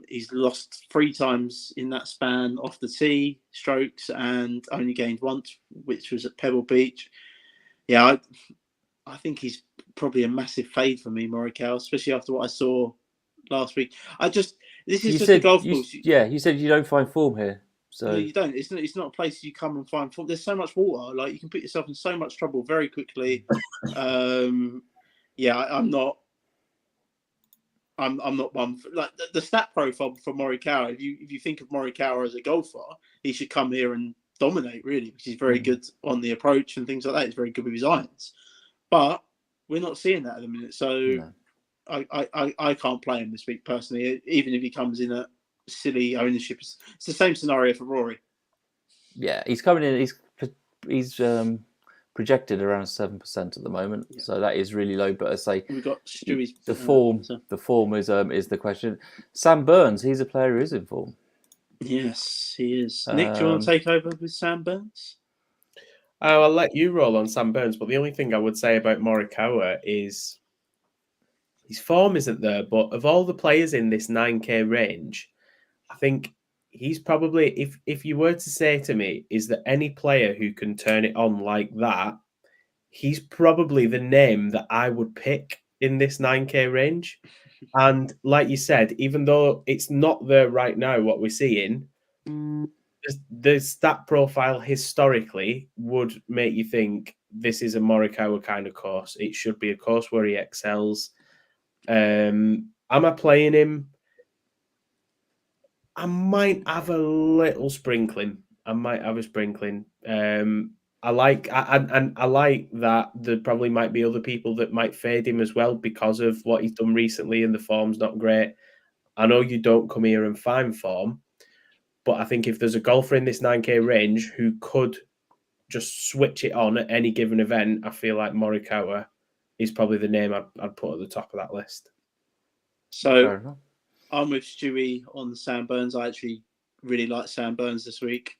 [SPEAKER 5] He's lost 3 times in that span off the tee strokes and only gained once, which was at Pebble Beach. Yeah, I think he's probably a massive fade for me, Morikawa, especially after what I saw last week. This is just a golf course.
[SPEAKER 4] You said you don't find form here. So
[SPEAKER 5] you don't. It's not a place you come and find form. There's so much water. Like, you can put yourself in so much trouble very quickly. Yeah, I'm not. I'm not one for, like the stat profile for Morikawa. If you think of Morikawa as a golfer, he should come here and dominate, really, because he's very good on the approach and things like that. He's very good with his irons, but we're not seeing that at the minute. So
[SPEAKER 4] no.
[SPEAKER 5] I can't play him this week personally, even if he comes in at silly ownership. It's the same scenario for Rory.
[SPEAKER 4] Yeah, he's coming in. He's projected around 7% at the moment, so that is really low. But I say
[SPEAKER 5] We've got Stewie's
[SPEAKER 4] the form. The form is the question. Sam Burns, he's a player who is in form.
[SPEAKER 5] Yes, he is. Nick, do you want to take over with Sam Burns?
[SPEAKER 6] I'll let you roll on Sam Burns, but the only thing I would say about Morikawa is his form isn't there. But of all the players in this 9K range, I think he's probably, if you were to say to me, is there any player who can turn it on like that? He's probably the name that I would pick in this 9K range. And like you said, even though it's not there right now, what we're seeing, the stat profile historically would make you think this is a Morikawa kind of course. It should be a course where he excels. Am I playing him? I might have a little sprinkling. I like that there probably might be other people that might fade him as well because of what he's done recently and the form's not great. I know you don't come here and find form, but I think if there's a golfer in this 9K range who could just switch it on at any given event, I feel like Morikawa is probably the name I'd put at the top of that list.
[SPEAKER 5] So I'm with Stewie on Sam Burns. I actually really like Sam Burns this week.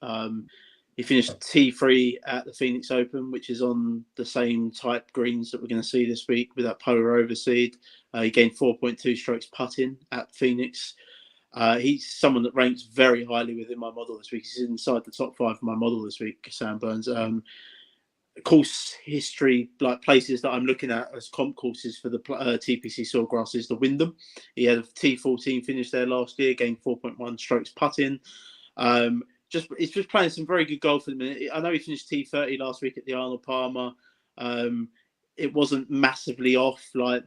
[SPEAKER 5] He finished T3 at the Phoenix Open, which is on the same type greens that we're going to see this week with that polar overseed. He gained 4.2 strokes putting at Phoenix. He's someone that ranks very highly within my model this week. He's inside the top 5 of my model this week, Sam Burns. Course history, like places that I'm looking at as comp courses for the TPC Sawgrass is the Wyndham. He had a T14 finish there last year, gained 4.1 strokes putting. He's just playing some very good golf at the minute. I know he finished T30 last week at the Arnold Palmer. It wasn't massively off, like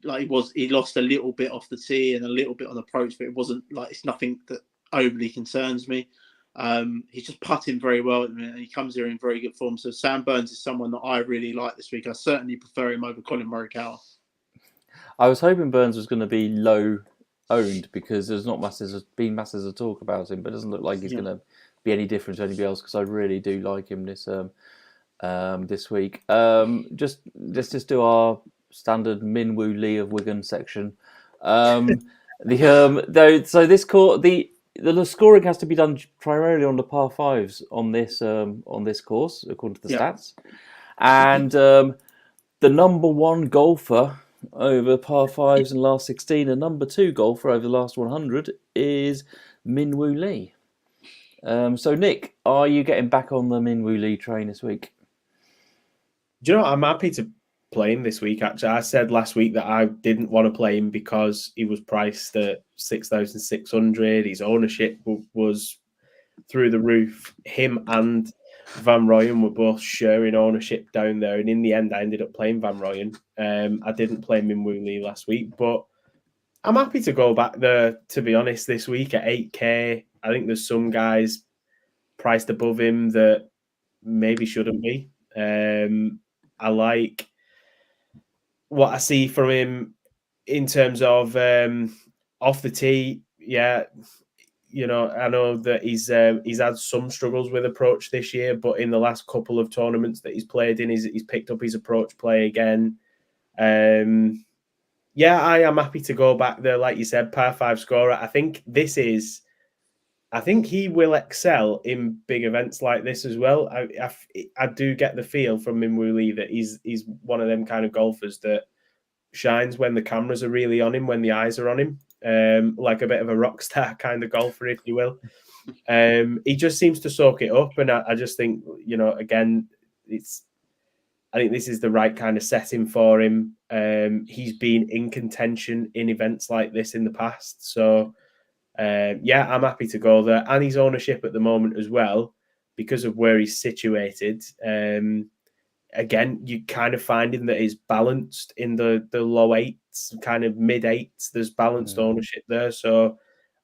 [SPEAKER 5] he lost a little bit off the tee and a little bit on approach, but it wasn't like, it's nothing that overly concerns me. He's just putting very well at the minute, and he comes here in very good form. So Sam Burns is someone that I really like this week. I certainly prefer him over Colin Morikawa.
[SPEAKER 4] I was hoping Burns was going to be low owned because there's not been masses of talk about him, but it doesn't look like he's going to be any different to anybody else because I really do like him this week. Let's just do our standard Min Woo Lee of Wigan section. So this court the scoring has to be done primarily on the par 5s on this course according to the stats, and the number 1 golfer over par 5s in the last 16 and number 2 golfer over the last 100 is Min Woo Lee. So Nick, are you getting back on the Min Woo Lee train this week?
[SPEAKER 6] Do you know what? I'm happy to play him this week, actually. I said last week that I didn't want to play him because he was priced at 6,600. His ownership was through the roof. Him and Van Rooyen were both sharing ownership down there. And in the end, I ended up playing Van Rooyen. I didn't play Min Woo Lee last week, but I'm happy to go back there, to be honest, this week at 8K. I think there's some guys priced above him that maybe shouldn't be. I like what I see from him in terms of off the tee. Yeah, you know, I know that he's had some struggles with approach this year, but in the last couple of tournaments that he's played in, he's picked up his approach play again. Yeah, I am happy to go back there, like you said, par 5 scorer. I think he will excel in big events like this as well. I do get the feel from Min Woo Lee that he's one of them kind of golfers that shines when the cameras are really on him, when the eyes are on him, like a bit of a rock star kind of golfer, if you will. He just seems to soak it up, and I just think, you know, again, I think this is the right kind of setting for him. He's been in contention in events like this in the past, so Yeah, I'm happy to go there. And his ownership at the moment as well, because of where he's situated. Again, you're kind of finding that it's balanced in the low eights, kind of mid eights. There's balanced ownership there. So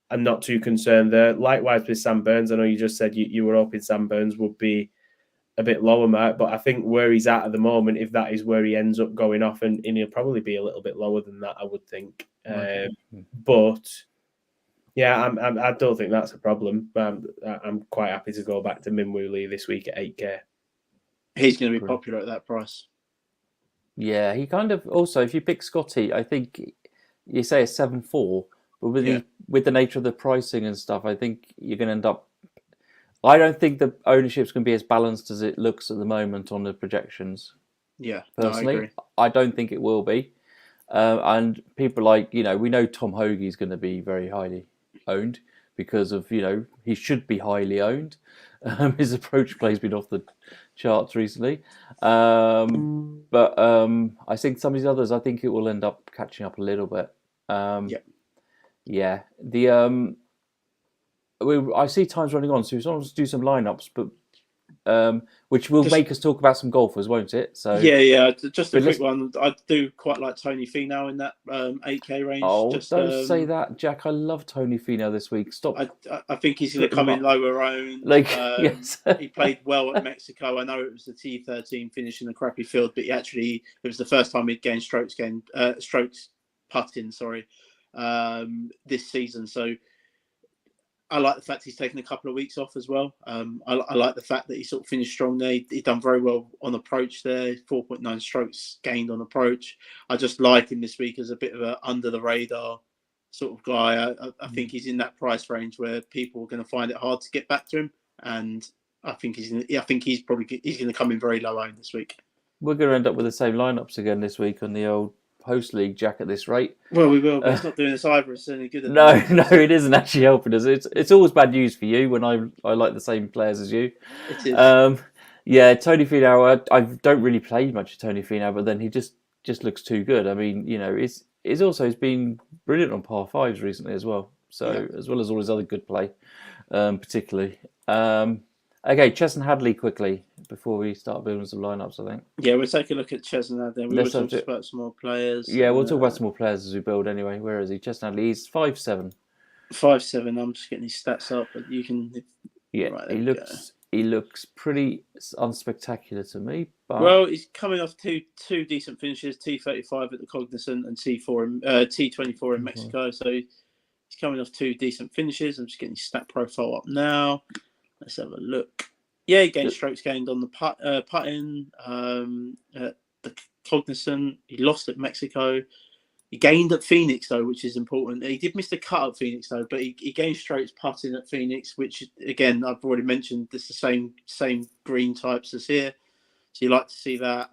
[SPEAKER 6] I'm not too concerned there. Likewise with Sam Burns, I know you just said you were hoping Sam Burns would be a bit lower, Mark, but I think where he's at the moment, if that is where he ends up going off, and he'll probably be a little bit lower than that, I would think. But yeah, I don't think that's a problem. I'm quite happy to go back to Minwoo Lee this week at 8K.
[SPEAKER 5] He's going to be popular at that price.
[SPEAKER 4] Yeah, he kind of also, if you pick Scotty, I think you say a 7-4, but with the nature of the pricing and stuff, I think you're going to end up. I don't think the ownership's going to be as balanced as it looks at the moment on the projections.
[SPEAKER 5] Yeah,
[SPEAKER 4] personally,
[SPEAKER 5] no, I agree.
[SPEAKER 4] I don't think it will be. And people like, we know Tom Hoagie's going to be very highly owned because of, he should be highly owned. His approach play's been off the charts recently. But I think some of these others, I think it will end up catching up a little bit. Yeah. I see time's running on, so we'll do some lineups, but which will make us talk about some golfers, won't it? So
[SPEAKER 5] yeah. Just a quick one. I do quite like Tony Finau in that 8K range.
[SPEAKER 4] Oh, don't say that, Jack. I love Tony Finau this week. Stop.
[SPEAKER 5] I think he's going to come in lower owned.
[SPEAKER 4] Yes.
[SPEAKER 5] He played well at Mexico. I know it was the T13 finish in a crappy field, but it was the first time he'd gained strokes putting. This season. So I like the fact he's taken a couple of weeks off as well. I like the fact that he sort of finished strong there. He done very well on approach there. 4.9 strokes gained on approach. I just like him this week as a bit of a under the radar sort of guy. I think he's in that price range where people are going to find it hard to get back to him, and I think he's going to come in very low owned this week.
[SPEAKER 4] We're going to end up with the same lineups again this week on the old Host League, Jack, at this rate.
[SPEAKER 5] Well, we will, but it's not doing us either. It's any good.
[SPEAKER 4] No, it isn't actually helping us. It's always bad news for you when I like the same players as you.
[SPEAKER 5] It is.
[SPEAKER 4] Yeah, Tony Finau. I don't really play much of Tony Finau, but then he just looks too good. I mean, he's been brilliant on par fives recently as well. So as well as all his other good play, particularly. Okay, Chesson Hadley quickly before we start building some lineups, I think.
[SPEAKER 5] Yeah, we'll take a look at Chesson Hadley. We'll talk about some more players.
[SPEAKER 4] Yeah, we'll talk about some more players as we build anyway. Where is he? Chesson Hadley, he's 5'7".
[SPEAKER 5] 5'7". I'm just getting his stats up, but you can.
[SPEAKER 4] Yeah, right, he looks pretty unspectacular to me. But...
[SPEAKER 5] Well, he's coming off two decent finishes: T35 at the Cognizant and T24 in Mexico. So he's coming off two decent finishes. I'm just getting his stat profile up now. Let's have a look. Yeah, he gained strokes gained on the putting at the Cognizant. He lost at Mexico. He gained at Phoenix, though, which is important. He did miss the cut at Phoenix, though, but he gained strokes putting at Phoenix, which, again, I've already mentioned, it's the same green types as here. So you like to see that.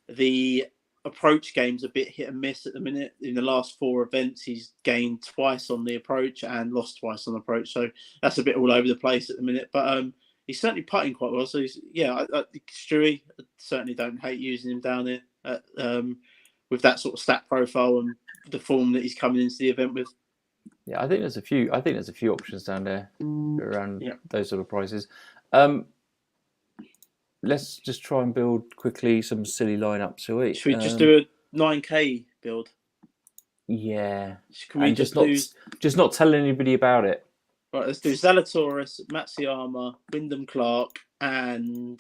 [SPEAKER 5] The approach game's a bit hit and miss at the minute. In the last 4 events, he's gained twice on the approach and lost twice on the approach. So that's a bit all over the place at the minute. But he's certainly putting quite well. So Stewie, I certainly don't hate using him down here with that sort of stat profile and the form that he's coming into the event with.
[SPEAKER 4] Yeah, I think there's a few options down there around those sort of prices. Let's just try and build quickly some silly lineups, shall we?
[SPEAKER 5] Should we just do a 9K build?
[SPEAKER 4] Yeah.
[SPEAKER 5] Can we
[SPEAKER 4] just not tell anybody about it?
[SPEAKER 5] Right, let's do Zalatoris, Matsuyama, Wyndham Clark, and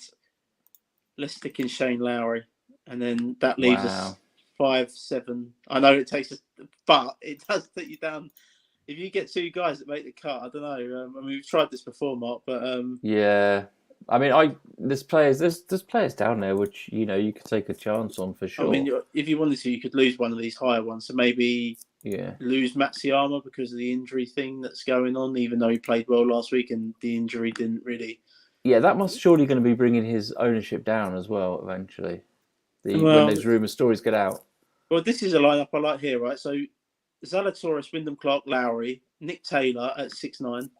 [SPEAKER 5] let's stick in Shane Lowry. And then that leaves us 5-7. I know it takes us, but it does take you down. If you get 2 guys that make the cut, I don't know. We've tried this before, Mark, but
[SPEAKER 4] yeah. I mean, there's players down there which you could take a chance on for sure.
[SPEAKER 5] I mean, if you wanted to, you could lose one of these higher ones. So maybe lose Matsuyama because of the injury thing that's going on, even though he played well last week and the injury didn't really.
[SPEAKER 4] Yeah, that must surely going to be bringing his ownership down as well eventually. When those rumour stories get out. Well,
[SPEAKER 5] this is a lineup I like here, right? So Zalatoris, Wyndham Clark, Lowry, Nick Taylor at 6'9".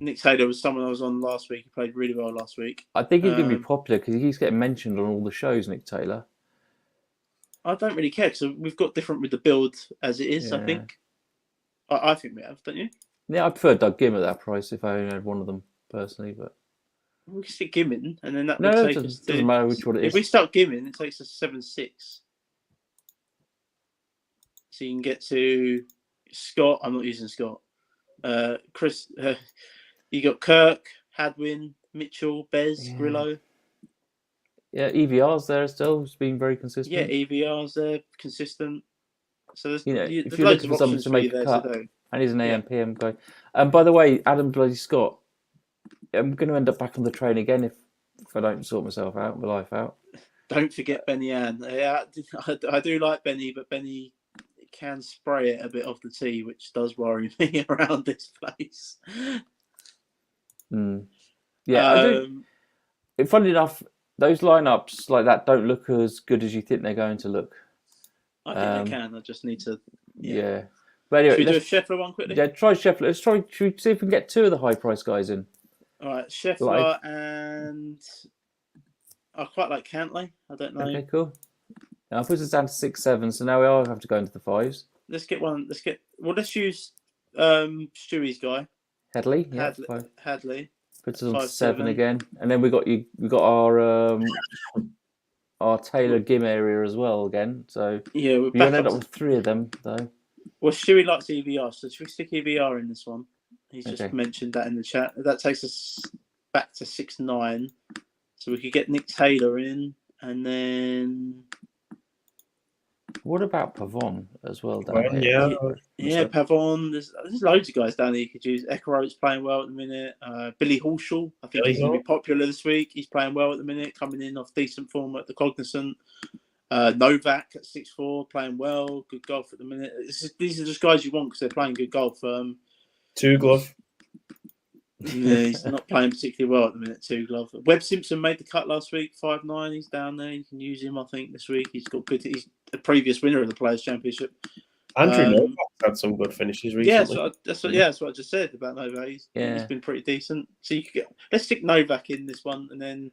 [SPEAKER 5] Nick Taylor was someone I was on last week. He played really well last week.
[SPEAKER 4] I think he's going to be popular because he's getting mentioned on all the shows, Nick Taylor.
[SPEAKER 5] I don't really care because we've got different with the build as it is, I think. I think we have, don't you?
[SPEAKER 4] Yeah, I prefer Doug Gim at that price if I only had one of them personally, but
[SPEAKER 5] We can stick Gimming, and then that
[SPEAKER 4] no,
[SPEAKER 5] would
[SPEAKER 4] it
[SPEAKER 5] take us
[SPEAKER 4] doesn't,
[SPEAKER 5] to.
[SPEAKER 4] doesn't matter which one it
[SPEAKER 5] If we
[SPEAKER 4] is.
[SPEAKER 5] start Gimming, it takes us 7-6. So you can get to Scott. I'm not using Scott. Chris, you got Kirk, Hadwin, Mitchell, Bez,
[SPEAKER 4] Yeah.
[SPEAKER 5] Grillo.
[SPEAKER 4] Yeah, EVR's there still. It's been very
[SPEAKER 5] Yeah,
[SPEAKER 4] consistent.
[SPEAKER 5] EVR's there, consistent. So there's,
[SPEAKER 4] You know,
[SPEAKER 5] there's
[SPEAKER 4] if you're
[SPEAKER 5] loads
[SPEAKER 4] looking
[SPEAKER 5] of
[SPEAKER 4] for someone
[SPEAKER 5] options
[SPEAKER 4] to
[SPEAKER 5] for you
[SPEAKER 4] make a
[SPEAKER 5] there
[SPEAKER 4] cut,
[SPEAKER 5] to do.
[SPEAKER 4] and he's an
[SPEAKER 5] Yeah.
[SPEAKER 4] AM/PM guy. And by the way, Adam bloody Scott, I'm going to end up back on the train again if I don't sort myself out, my life out.
[SPEAKER 5] Don't forget Benny Ann. Yeah, I do like Benny, but Benny can spray it a bit off the tee, which does worry me around this place.
[SPEAKER 4] Yeah, I do. Funny enough, those lineups like that don't look as good as you think they're going to look.
[SPEAKER 5] I think they can. I just need to.
[SPEAKER 4] Yeah. But anyway,
[SPEAKER 5] Should we do a Scheffler one quickly?
[SPEAKER 4] Yeah, try Scheffler. Let's try. Should we see if we can get two of the high price guys in?
[SPEAKER 5] All right, Scheffler and I quite like Cantley. I don't know.
[SPEAKER 4] Okay, cool. Now I'll put us down to 6-7. So now we all have to go into the 5s.
[SPEAKER 5] Let's get one. Let's use Stewie's guy.
[SPEAKER 4] Headley. Yeah.
[SPEAKER 5] Hadley.
[SPEAKER 4] Puts us on
[SPEAKER 5] 5-7
[SPEAKER 4] 7 again, and then we got our Taylor Gim area as well again. So
[SPEAKER 5] yeah, we're
[SPEAKER 4] you
[SPEAKER 5] back
[SPEAKER 4] end
[SPEAKER 5] up
[SPEAKER 4] up with 3 of them though.
[SPEAKER 5] Well, Stewie likes EVR, so should we stick EVR in this one? He's just
[SPEAKER 4] Okay.
[SPEAKER 5] mentioned that in the chat. That takes us back to 6-9. So we could get Nick Taylor in, and then
[SPEAKER 4] What about Pavon as well down
[SPEAKER 6] Yeah.
[SPEAKER 5] yeah, Pavon. There's loads of guys down there you could use. Ekeroat's playing well at the minute. Billy Horschel, I think he's going to be popular this week. He's playing well at the minute, coming in off decent form at the Cognizant. Novak at 6-4, playing well, good golf at the minute. These are just guys you want because they're playing good golf.
[SPEAKER 6] Two glove.
[SPEAKER 5] Yeah, he's not playing particularly well at the minute. Two glove. Webb Simpson made the cut last week, 5-9. He's down there. You can use him, I think, this week. He's got good. He's the previous winner of the Players Championship.
[SPEAKER 6] Andrew Novak's had some good finishes recently.
[SPEAKER 5] Yeah, that's what I just said about Novak. He's been pretty decent. So you could get. Let's stick Novak in this one, and then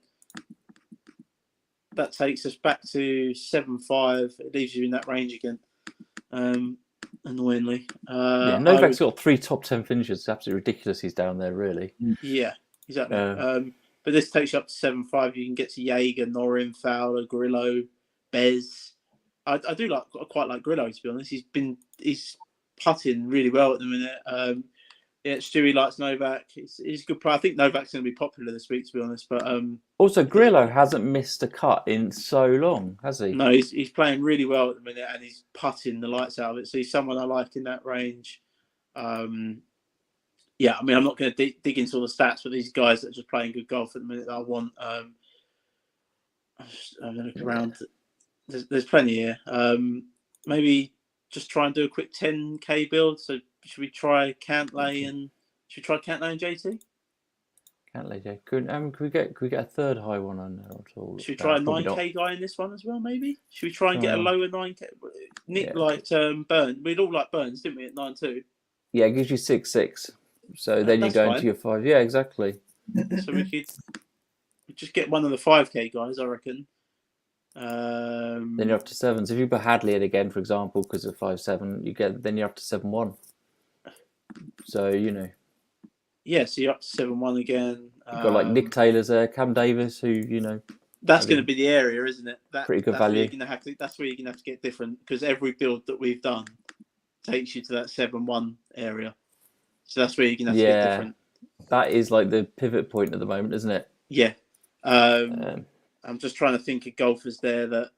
[SPEAKER 5] that takes us back to 7-5. It leaves you in that range again. Annoyingly,
[SPEAKER 4] Novak's got 3 top 10 finishes. It's absolutely ridiculous. He's down there, really.
[SPEAKER 5] Yeah, exactly. But this takes you up to 7-5. You can get to Jaeger, Norin, Fowler, Grillo, Bez. I quite like Grillo, to be honest. He's putting really well at the minute. Stewie likes Novak. He's a good player. I think Novak's going to be popular this week, to be honest. But
[SPEAKER 4] also, Grillo hasn't missed a cut in so long, has he?
[SPEAKER 5] No, he's playing really well at the minute, and he's putting the lights out of it. So he's someone I like in that range. Yeah, I mean, I'm not going to dig into all the stats, but these guys that are just playing good golf at the minute that I want. I'm going to look around. There's plenty here. Maybe just try and do a quick 10k build. So should we try Cantley and JT?
[SPEAKER 4] Cantley, yeah. Could we get a third high one on there at all?
[SPEAKER 5] Should we try a 9k guy in this one as well? Maybe. Should we try and get a lower 9k? Nick liked Burns. We'd all like Burns, didn't we? At 9-2.
[SPEAKER 4] Yeah, it gives you 6-6. So then you go into your 5. Yeah, exactly.
[SPEAKER 5] So we could just get one of the 5k guys, I reckon.
[SPEAKER 4] Then you're up to 7. So if you put Hadley in again, for example, because of 5-7, then you're up to 7-1. So
[SPEAKER 5] yeah, so you're up to 7-1 again.
[SPEAKER 4] You've got like Nick Taylor's there, Cam Davis, who
[SPEAKER 5] that's going to be the area, isn't it?
[SPEAKER 4] Pretty good value.
[SPEAKER 5] That's where you're going to have to get different, because every build that we've done takes you to that 7-1 area. So that's where you're going to have to get different.
[SPEAKER 4] That is like the pivot point at the moment, isn't it?
[SPEAKER 5] Yeah. I'm just trying to think of golfers there that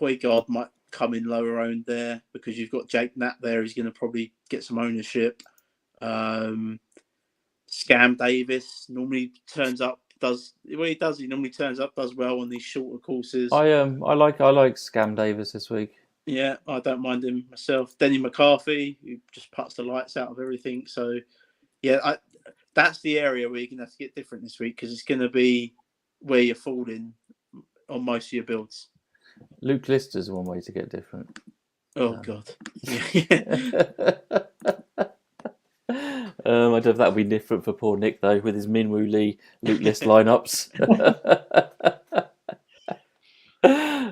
[SPEAKER 5] Højgaard might come in lower owned there, because you've got Jake Knapp there. He's going to probably get some ownership. Scam Davis normally turns up, he normally turns up, does well on these shorter courses.
[SPEAKER 4] I like Scam Davis this week.
[SPEAKER 5] Yeah, I don't mind him myself. Denny McCarthy, who just puts the lights out of everything. So, yeah, that's the area where you're going to have to get different this week, because it's going to be where you're falling on most of your builds.
[SPEAKER 4] Luke Lister's one way to get different.
[SPEAKER 5] Oh, God.
[SPEAKER 4] I don't know if that would be different for poor Nick, though, with his Minwoo Lee Luke List lineups.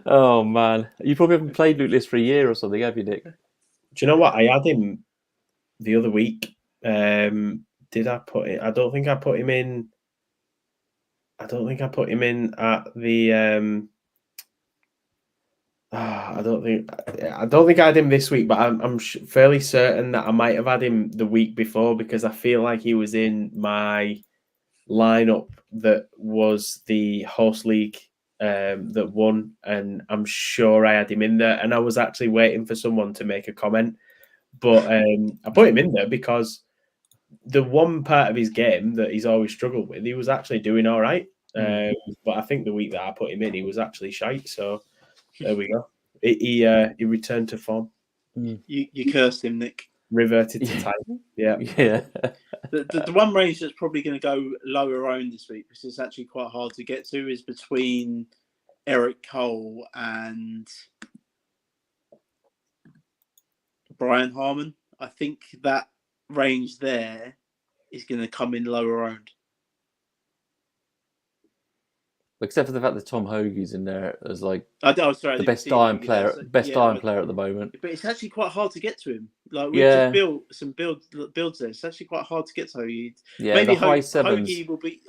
[SPEAKER 4] Oh, man. You probably haven't played Luke List for a year or something, have you, Nick?
[SPEAKER 6] Do you know what? I had him the other week. Did I put it? I don't think I put him in. I don't think I put him in at the. I don't think I had him this week, but I'm fairly certain that I might have had him the week before because I feel like he was in my lineup that was the host league that won, and I'm sure I had him in there. And I was actually waiting for someone to make a comment, but I put him in there because the one part of his game that he's always struggled with, he was actually doing all right. But I think the week that I put him in, he was actually shite. So there we go. He returned to form.
[SPEAKER 5] You cursed him, Nick.
[SPEAKER 6] Reverted to type. Yeah.
[SPEAKER 5] The one range that's probably going to go lower owned this week, because it's actually quite hard to get to, is between Eric Cole and Brian Harmon. I think that range there is going to come in lower owned.
[SPEAKER 4] Except for the fact that Tom Hoagie's in there as like
[SPEAKER 5] the
[SPEAKER 4] best iron player, player at the moment.
[SPEAKER 5] But it's actually quite hard to get to him. Like we've just built some builds there. It's actually quite hard to get to Hoagie.
[SPEAKER 4] Maybe the high sevens.
[SPEAKER 5] Hoagie will be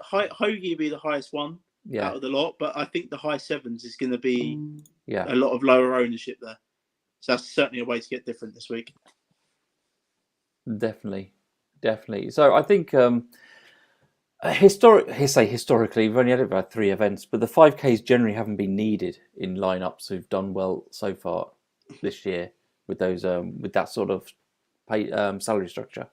[SPEAKER 5] the highest one out of the lot, but I think the high sevens is going to be a lot of lower ownership there. So that's certainly a way to get different this week.
[SPEAKER 4] Definitely. So I think historically, we've only had about 3 events, but the 5Ks generally haven't been needed in lineups who've done well so far this year with those with that sort of salary structure.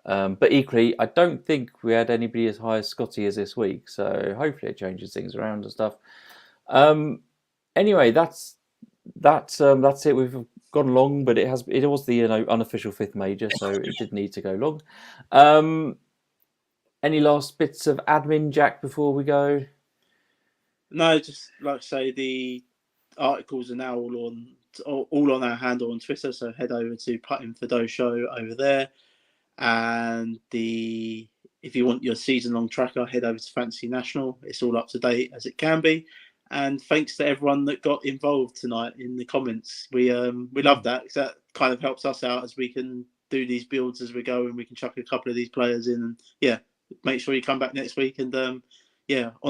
[SPEAKER 4] But equally, I don't think we had anybody as high as Scotty as this week. So hopefully it changes things around and stuff. Anyway, that's it. We've gone long, but it was the unofficial 5th major, so it did need to go long. Any last bits of admin, Jack, before we go?
[SPEAKER 5] No, just like I say, the articles are now all on our handle on Twitter, so head over to Putting for Dough Show over there. And if you want your season-long tracker, head over to Fantasy National. It's all up to date as it can be. And thanks to everyone that got involved tonight in the comments. We love that, because that kind of helps us out as we can do these builds as we go, and we can chuck a couple of these players in. And make sure you come back next week, and on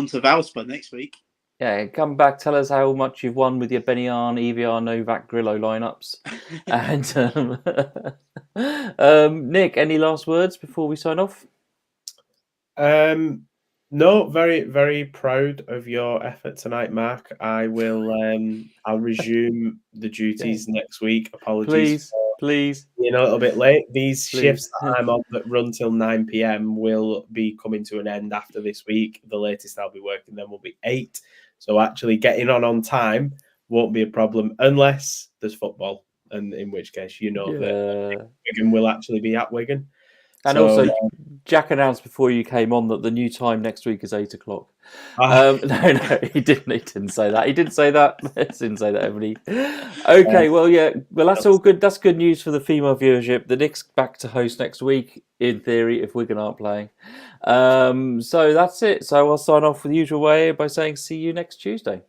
[SPEAKER 5] to Valspa next week. Yeah,
[SPEAKER 4] come back, tell us how much you've won with your Benny-Arn, EVR, Novak, Grillo lineups. And Nick, any last words before we sign off?
[SPEAKER 6] No, very, very proud of your effort tonight, Mark. I will. I'll resume the duties next week. Apologies,
[SPEAKER 4] please.
[SPEAKER 6] Being a little bit late. These shifts that I'm on that run till 9 p.m. will be coming to an end after this week. The latest I'll be working then will be 8. So actually getting on time won't be a problem unless there's football, and in which case that Wigan will actually be at Wigan.
[SPEAKER 4] And also, Jack announced before you came on that the new time next week is 8 o'clock. No, he didn't. He didn't say that. He didn't say that. He didn't say that, everybody. Okay, well, that's all good. That's good news for the female viewership. The Nick's back to host next week, in theory, if Wigan aren't playing. So that's it. So I'll sign off the usual way by saying see you next Tuesday.